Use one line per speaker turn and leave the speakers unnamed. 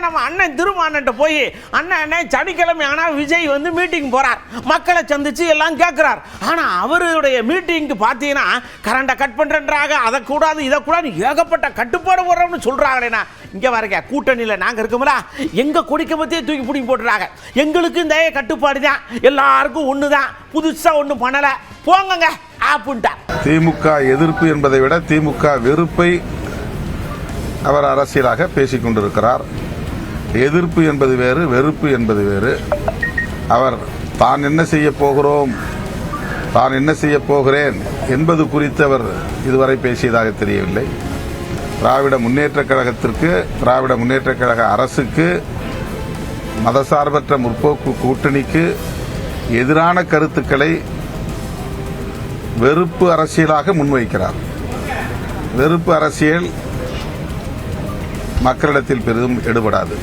நம்ம அண்ணன் திருமாவன்ட்ட போய் அண்ணன் சனிக்கிழமை ஆனால் விஜய் வந்து மீட்டிங் போறார், மக்களை சந்திச்சு எல்லாம் கேட்கிறார். ஆனா அவருடைய மீட்டிங்க்கு பார்த்தீங்கன்னா கரண்டை கட் பண்றாங்க, அதை கூடாது இதை கூடாது ஏகப்பட்ட கட்டுப்பாடு போடுறோம்னு சொல்றாங்களேண்ணா. இங்க வரங்க கூட்டணியில் நாங்க இருக்கோம்ல, எங்க கொடிக்க பத்தியே தூக்கி பிடிங்கி போட்டுறாங்க. எங்களுக்கு இந்த கட்டுப்பாடு தான், எல்லாருக்கும் ஒண்ணுதான், புதுசா ஒண்ணும் பண்ணல, போங்க அப்படின்ட்டா.
திமுக எதிர்ப்பு என்பதை விட திமுக வெறுப்பை அவர் அரசியலாக பேசிக் கொண்டிருக்கிறார். எதிர்ப்பு என்பது வேறு, வெறுப்பு என்பது வேறு. அவர் தான் என்ன செய்ய போகிறோம், தான் என்ன செய்ய போகிறேன் என்பது குறித்து அவர் இதுவரை பேசியதாக தெரியவில்லை. திராவிட முன்னேற்றக் கழகத்திற்கு, திராவிட முன்னேற்றக் கழக அரசுக்கு, மதசார்பற்ற முற்போக்கு கூட்டணிக்கு எதிரான கருத்துக்களை வெறுப்பு அரசியலாக முன்வைக்கிறார். வெறுப்பு அரசியல் மக்களிடத்தில் பெரிதும் எடுபடாது.